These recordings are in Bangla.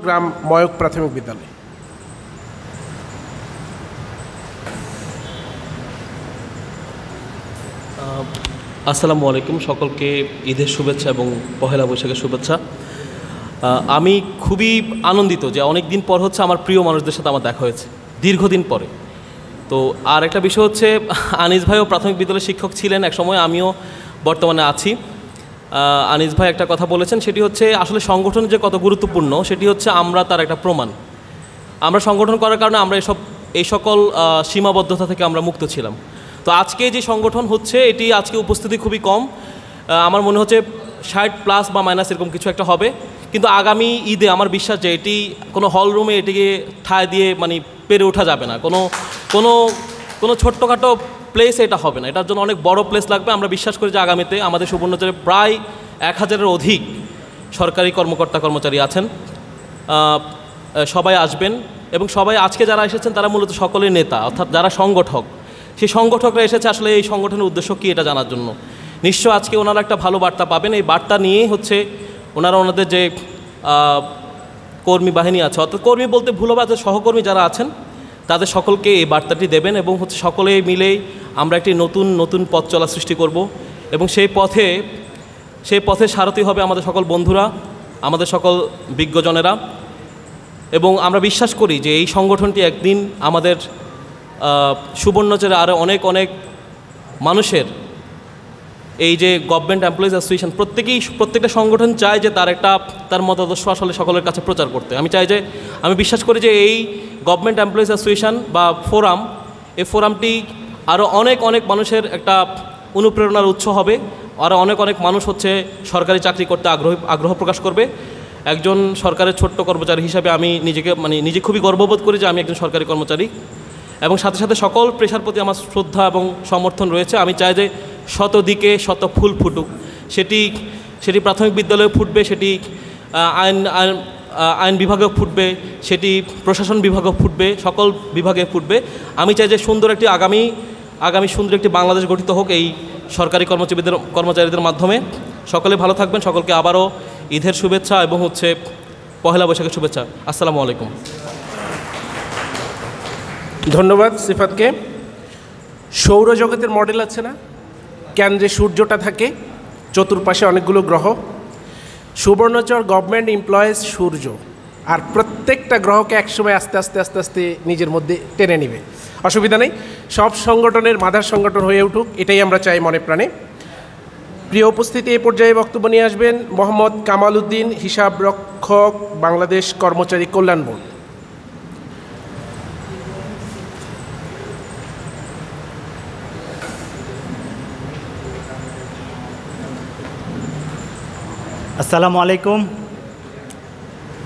গ্রাম ময়ক প্রাথমিক বিদ্যালয়। আসসালামু আলাইকুম, সকলকে ঈদের শুভেচ্ছা এবং পহেলা বৈশাখের শুভেচ্ছা। আমি খুবই আনন্দিত যে অনেক দিন পর হচ্ছে আমার প্রিয় মানুষদের সাথে আমার দেখা হয়েছে, দীর্ঘদিন পরে। তো আর একটা বিষয় হচ্ছে, আনিস ভাইও প্রাথমিক বিদ্যালয়ের শিক্ষক ছিলেন এক সময়, আমিও বর্তমানে আছি। আনিস ভাই একটা কথা বলেছেন, সেটি হচ্ছে আসলে সংগঠন যে কত গুরুত্বপূর্ণ সেটি হচ্ছে আমরা তার একটা প্রমাণ। আমরা সংগঠন করার কারণে আমরা এই সকল সীমাবদ্ধতা থেকে আমরা মুক্ত ছিলাম। তো আজকে যে সংগঠন হচ্ছে এটি আজকে উপস্থিতি খুবই কম, আমার মনে হচ্ছে 60+ বা মাইনাস এরকম কিছু একটা হবে। কিন্তু আগামী ঈদে আমার বিশ্বাস যে এটি কোনো হল রুমে এটিকে ঠায় দিয়ে পেরে ওঠা যাবে না, কোনো ছোট্টখাটো প্লেসে এটা হবে না, এটার জন্য অনেক বড় প্লেস লাগবে। আমরা বিশ্বাস করি যে আগামীতে আমাদের সুবর্ণচরে প্রায় 1000-এর অধিক সরকারি কর্মকর্তা কর্মচারী আছেন, সবাই আসবেন। এবং সবাই আজকে যারা এসেছেন তারা মূলত সকলের নেতা, অর্থাৎ যারা সংগঠক, সেই সংগঠকরা এসেছে আসলে এই সংগঠনের উদ্দেশ্য কী এটা জানার জন্য। নিশ্চয় আজকে ওনারা একটা ভালো বার্তা পাবেন। এই বার্তা নিয়েই হচ্ছে ওনারা ওনাদের যে কর্মী বাহিনী আছে, অর্থাৎ কর্মী বলতে ভুল হবে, সহকর্মী যারা আছেন তাদের সকলকে এই বার্তাটি দেবেন এবং হচ্ছে সকলে মিলেই আমরা একটি নতুন পথ চলা সৃষ্টি করব। এবং সেই পথে সারথি হবে আমাদের সকল বন্ধুরা, আমাদের সকল বিজ্ঞজনেরা। এবং আমরা বিশ্বাস করি যে এই সংগঠনটি একদিন আমাদের সুবর্ণচরে আরও অনেক মানুষের, এই যে গভর্নমেন্ট এমপ্লয়িজ অ্যাসোসিয়েশন, প্রত্যেকটা সংগঠন চায় যে তার মতাদর্শ আসলে সকলের কাছে প্রচার করতে। আমি বিশ্বাস করি যে এই গভর্নমেন্ট এমপ্লয়িজ অ্যাসোসিয়েশন বা ফোরাম, এই ফোরামটি আরও অনেক মানুষের একটা অনুপ্রেরণার উৎস হবে। আরও অনেক মানুষ হচ্ছে সরকারি চাকরি করতে আগ্রহ প্রকাশ করবে। একজন সরকারের ছোট্ট কর্মচারী হিসাবে আমি নিজে খুবই গর্ববোধ করি যে আমি একজন সরকারি কর্মচারী। এবং সাথে সাথে সকল পেশার প্রতি আমার শ্রদ্ধা এবং সমর্থন রয়েছে। আমি চাই যে শত দিকে শত ফুল ফুটুক, সেটি প্রাথমিক বিদ্যালয়ে ফুটবে, সেটি আইন বিভাগেও ফুটবে, সেটি প্রশাসন বিভাগেও ফুটবে, সকল বিভাগে ফুটবে। আমি চাই যে আগামী সুন্দর একটি বাংলাদেশ গঠিত হোক এই সরকারি কর্মচারীদের মাধ্যমে। সকলে ভালো থাকবেন, সকলকে আবারও ঈদের শুভেচ্ছা এবং হচ্ছে পহেলা বৈশাখের শুভেচ্ছা। আসসালামু আলাইকুম। ধন্যবাদ সিফাতকে। সৌরজগতের মডেল আছে না, কেন্দ্রে সূর্যটা থাকে, চতুর্পাশে অনেকগুলো গ্রহ। সুবর্ণচর গভর্নমেন্ট এমপ্লয়িজ সূর্য, আর প্রত্যেকটা গ্রহকে একসময় আস্তে আস্তে নিজের মধ্যে টেনে নিবে। অসুবিধা নেই, সব সংগঠনের মাদার সংগঠন হয়ে উঠুক, এটাই আমরা চাই মনে প্রাণে। প্রিয় উপস্থিতি, এই পর্যায়ে বক্তব্য নিয়ে আসবেন মোহাম্মদ কামাল উদ্দিন, হিসাব রক্ষক, বাংলাদেশ কর্মচারী কল্যাণ বোর্ড। আসসালামু আলাইকুম।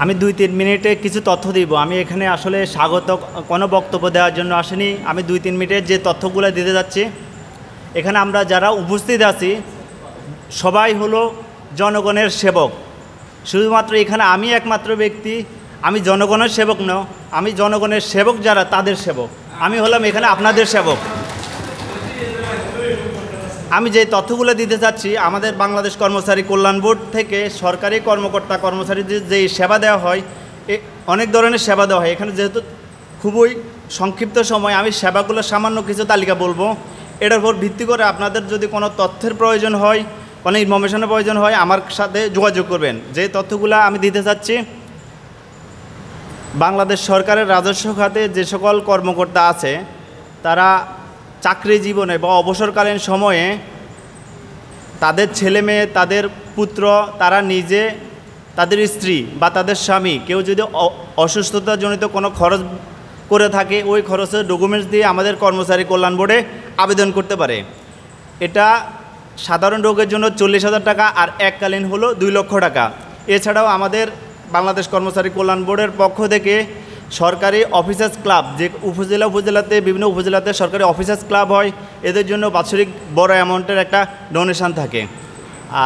আমি 2-3 মিনিটে কিছু তথ্য দিব। আমি এখানে আসলে স্বাগত কোনো বক্তব্য দেওয়ার জন্য আসিনি। আমি 2-3 মিনিটের যে তথ্যগুলো দিতে যাচ্ছি, এখানে আমরা যারা উপস্থিত আছি সবাই হলো জনগণের সেবক। শুধুমাত্র এখানে আমি একমাত্র ব্যক্তি, আমি জনগণের সেবক নয়, আমি জনগণের সেবক যারা তাদের সেবক। আমি হলাম এখানে আপনাদের সেবক। আমি যে তথ্যগুলো দিতে চাচ্ছি, আমাদের বাংলাদেশ কর্মচারী কল্যাণ বোর্ড থেকে সরকারি কর্মকর্তা কর্মচারীদের যে সেবা দেওয়া হয়, অনেক ধরনের সেবা দেওয়া হয়। এখানে যেহেতু খুবই সংক্ষিপ্ত সময়, আমি সেবাগুলো সামান্য কিছু তালিকা বলবো। এটার উপর ভিত্তি করে আপনাদের যদি কোনো তথ্যের প্রয়োজন হয়, কোনো ইনফরমেশনের প্রয়োজন হয়, আমার সাথে যোগাযোগ করবেন। যে তথ্যগুলো আমি দিতে চাচ্ছি, বাংলাদেশ সরকারের রাজস্ব খাতে যে সকল কর্মকর্তা আছে তারা চাকরি জীবনে বা অবসরকালীন সময়ে তাদের ছেলে মেয়ে, তাদের পুত্র, তারা নিজে, তাদের স্ত্রী বা তাদের স্বামী কেউ যদি অসুস্থতাজনিত কোনো খরচ করে থাকে, ওই খরচের ডকুমেন্টস দিয়ে আমাদের কর্মচারী কল্যাণ বোর্ডে আবেদন করতে পারে। এটা সাধারণ রোগের জন্য 40,000 টাকা, আর এককালীন হলো 2 লক্ষ টাকা। এছাড়াও আমাদের বাংলাদেশ কর্মচারী কল্যাণ বোর্ডের পক্ষ থেকে সরকারি অফিসার্স ক্লাব, যে উপজেলাতে বিভিন্ন উপজেলাতে সরকারি অফিসার্স ক্লাব হয়, এদের জন্য বাৎসরিক বড় অ্যামাউন্টের একটা ডোনেশন থাকে।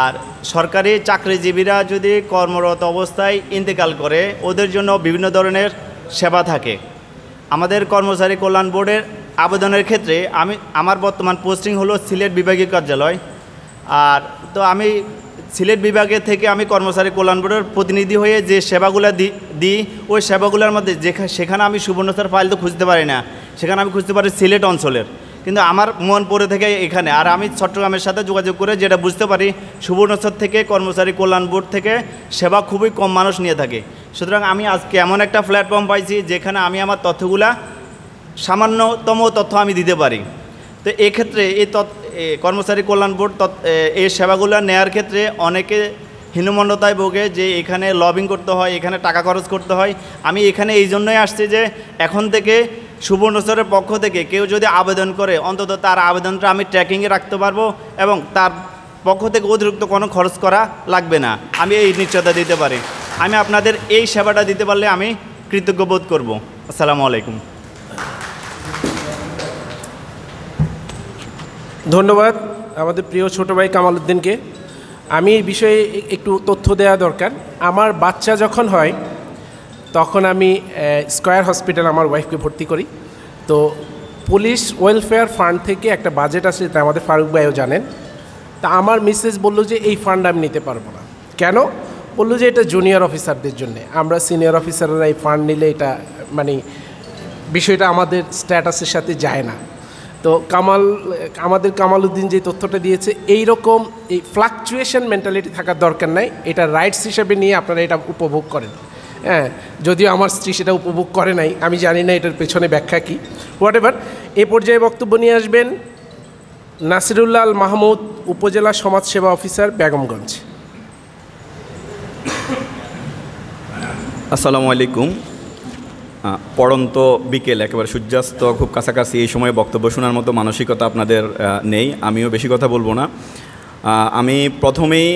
আর সরকারি চাকরিজীবীরা যদি কর্মরত অবস্থায় ইন্তেকাল করে, ওদের জন্য বিভিন্ন ধরনের সেবা থাকে। আমাদের কর্মচারী কল্যাণ বোর্ডের আবেদনের ক্ষেত্রে আমার বর্তমান পোস্টিং হলো সিলেট বিভাগীয় কার্যালয়। আর তো আমি সিলেট বিভাগে থেকে আমি কর্মচারী কল্যাণ বোর্ডের প্রতিনিধি হয়ে যে সেবাগুলো দিই ওই সেবাগুলোর মধ্যে সেখানে আমি সুবর্ণচর ফাইল তো খুঁজতে পারি না, সেখানে আমি খুঁজতে পারি সিলেট অঞ্চলের, কিন্তু আমার মন পড়ে থেকে এখানে। আর আমি চট্টগ্রামের সাথে যোগাযোগ করে যেটা বুঝতে পারি সুবর্ণচর থেকে কর্মচারী কল্যাণ বোর্ড থেকে সেবা খুবই কম মানুষ নিয়ে থাকে। সুতরাং আমি আজকে এমন একটা প্ল্যাটফর্ম পাইছি যেখানে আমি আমার তথ্যগুলা সামান্যতম তথ্য আমি দিতে পারি। তো এক্ষেত্রে এই কর্মচারী কল্যাণ বোর্ড এই সেবাগুলো নেওয়ার ক্ষেত্রে অনেকে হীনমন্যতায় ভোগে যে এখানে লবিং করতে হয়, এখানে টাকা খরচ করতে হয়। আমি এখানে এই জন্যই আসছি যে এখন থেকে সুবর্ণচরের পক্ষ থেকে কেউ যদি আবেদন করে অন্তত তার আবেদনটা আমি ট্র্যাকিংয়ে রাখতে পারবো এবং তার পক্ষ থেকে অতিরিক্ত কোনো খরচ করা লাগবে না, আমি এই নিশ্চয়তা দিতে পারি। আমি আপনাদের এই সেবাটা দিতে পারলে আমি কৃতজ্ঞ বোধ করব। আসসালামু আলাইকুম। ধন্যবাদ আমাদের প্রিয় ছোটো ভাই কামাল উদ্দিনকে। আমি এই বিষয়ে একটু তথ্য দেওয়া দরকার। আমার বাচ্চা যখন হয় তখন আমি স্কয়ার হসপিটাল আমার ওয়াইফকে ভর্তি করি। তো পুলিশ ওয়েলফেয়ার ফান্ড থেকে একটা বাজেট আছে, তা আমাদের ফারুক ভাইও জানেন। তা আমার মিসেস বলল যে এই ফান্ড আমি নিতে পারবো না। কেন? বললো যে এটা জুনিয়র অফিসারদের জন্য, আমরা সিনিয়র অফিসাররা এই ফান্ড নিলে এটা মানে বিষয়টা আমাদের স্ট্যাটাসের সাথে যায় না। তো আমাদের কামাল উদ্দিন যে তথ্যটা দিয়েছে, এইরকম এই ফ্লাকচুয়েশন মেন্টালিটি থাকার দরকার নাই, এটা রাইটস হিসেবে নিয়ে আপনারা এটা উপভোগ করেন। হ্যাঁ, যদিও আমার স্ত্রী সেটা উপভোগ করে নাই, আমি জানি না এটার পেছনে ব্যাখ্যা কী। হোয়াট এভার, এ পর্যায়ে বক্তব্য নিয়ে আসবেন নাসিরুল্লাহ আল মাহমুদ, উপজেলা সমাজসেবা অফিসার, বেগমগঞ্জ। আসসালামু আলাইকুম। পড়ন্ত বিকেল, একেবারে সূর্যাস্ত খুব কাছাকাছি, এই সময় বক্তব্য শোনার মতো মানসিকতা আপনাদের নেই, আমিও বেশি কথা বলবো না। আমি প্রথমেই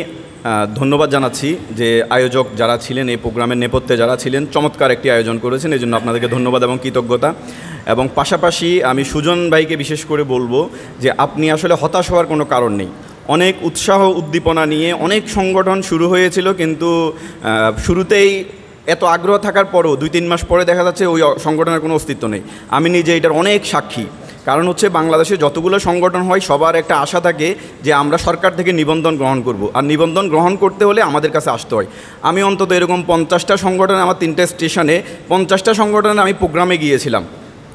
ধন্যবাদ জানাচ্ছি যে আয়োজক যারা ছিলেন, এই প্রোগ্রামের নেপথ্যে যারা ছিলেন, চমৎকার একটি আয়োজন করেছেন, এই জন্য আপনাদেরকে ধন্যবাদ এবং কৃতজ্ঞতা। এবং পাশাপাশি আমি সুজন ভাইকে বিশেষ করে বলবো যে আপনি আসলে হতাশ হওয়ার কোনো কারণ নেই। অনেক উৎসাহ উদ্দীপনা নিয়ে অনেক সংগঠন শুরু হয়েছিল, কিন্তু শুরুতেই এত আগ্রহ থাকার পরও 2-3 মাস পরে দেখা যাচ্ছে ওই সংগঠনের কোনো অস্তিত্ব নেই। আমি নিজে এটার অনেক সাক্ষী। কারণ হচ্ছে বাংলাদেশে যতগুলো সংগঠন হয় সবার একটা আশা থাকে যে আমরা সরকার থেকে নিবন্ধন গ্রহণ করব, আর নিবন্ধন গ্রহণ করতে হলে আমাদের কাছে আসতে হয়। আমি অন্তত এরকম 50টা সংগঠন, আমার 3টে স্টেশনে 50টা সংগঠনে আমি প্রোগ্রামে গিয়েছিলাম,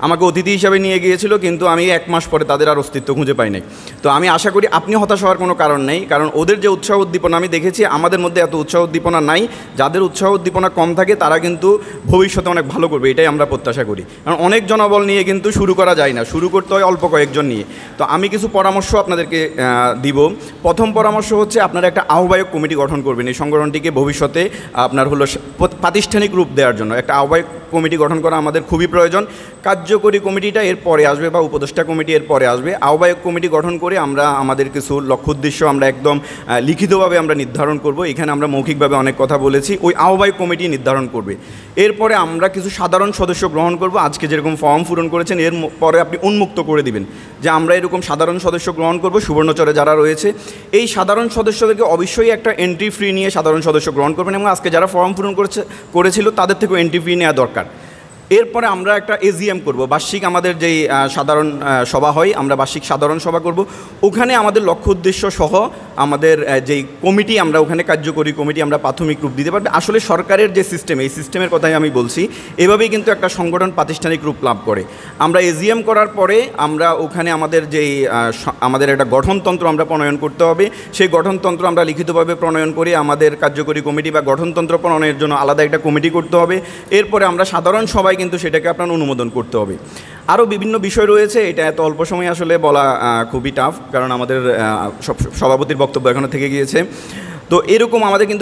আমাকে অতিথি হিসাবে নিয়ে গিয়েছিল, কিন্তু আমি 1 মাস পরে তাদের আর অস্তিত্ব খুঁজে পাই নাই। তো আমি আশা করি আপনি হতাশ হওয়ার কোনো কারণ নেই, কারণ ওদের যে উৎসাহ উদ্দীপনা আমি দেখেছি, আমাদের মধ্যে এত উৎসাহ উদ্দীপনা নাই। যাদের উৎসাহ উদ্দীপনা কম থাকে তারা কিন্তু ভবিষ্যতে অনেক ভালো করবে, এটাই আমরা প্রত্যাশা করি। কারণ অনেক জনবল নিয়ে কিন্তু শুরু করা যায় না, শুরু করতে হয় অল্প কয়েকজন নিয়ে। তো আমি কিছু পরামর্শ আপনাদেরকে দিব। প্রথম পরামর্শ হচ্ছে আপনারা একটা আহ্বায়ক কমিটি গঠন করবেন। এই সংগঠনটিকে ভবিষ্যতে আপনার হলো প্রাতিষ্ঠানিক রূপ দেওয়ার জন্য একটা আহ্বায়ক কমিটি গঠন করা আমাদের খুবই প্রয়োজন। কার্যকরী কমিটিটা এর পরে আসবে, বা উপদেষ্টা কমিটি এর পরে আসবে। আহ্বায়ক কমিটি গঠন করে আমরা আমাদের কিছু লক্ষ্য উদ্দেশ্য আমরা একদম লিখিতভাবে আমরা নির্ধারণ করব। এখানে আমরা মৌখিকভাবে অনেক কথা বলেছি, ওই আহ্বায়ক কমিটি নির্ধারণ করবে। এরপরে আমরা কিছু সাধারণ সদস্য গ্রহণ করব। আজকে যেরকম ফর্ম পূরণ করেছেন, এর পরে আপনি উন্মুক্ত করে দিবেন যে আমরা এরকম সাধারণ সদস্য গ্রহণ করব। সুবর্ণচরে যারা রয়েছে এই সাধারণ সদস্যদেরকে অবশ্যই একটা এন্ট্রি ফি নিয়ে সাধারণ সদস্য গ্রহণ করবেন, এবং আজকে যারা ফর্ম পূরণ করেছিল তাদের থেকেও এন্ট্রি ফি নেওয়া দরকার। এরপরে আমরা একটা এজিএম করব, বার্ষিক আমাদের যেই সাধারণ সভা হয়, আমরা বার্ষিক সাধারণ সভা করব। ওখানে আমাদের লক্ষ্য উদ্দেশ্য সহ আমাদের যেই কমিটি, আমরা ওখানে কার্যকরী কমিটি আমরা প্রাথমিক রূপ দিতে পারবে। আসলে সরকারের যে সিস্টেম, এই সিস্টেমের কথাই আমি বলছি, এভাবেই কিন্তু একটা সংগঠন প্রাতিষ্ঠানিক রূপ লাভ করে। আমরা এজিএম করার পরে আমরা ওখানে আমাদের যেই আমাদের একটা গঠনতন্ত্র আমরা প্রণয়ন করতে হবে। সেই গঠনতন্ত্র আমরা লিখিতভাবে প্রণয়ন করে আমাদের কার্যকরী কমিটি বা গঠনতন্ত্র প্রণয়নের জন্য আলাদা একটা কমিটি করতে হবে। এরপরে আমরা সাধারণ সভায় কিন্তু সেটাকে আপনার অনুমোদন করতে হবে। আরও বিভিন্ন বিষয় রয়েছে, এটা এত অল্প সময় আসলে বলা খুবই টাফ, কারণ আমাদের সভাপতির বক্তব্য এখনো থেকে গিয়েছে। তো এরকম আমাদের কিন্তু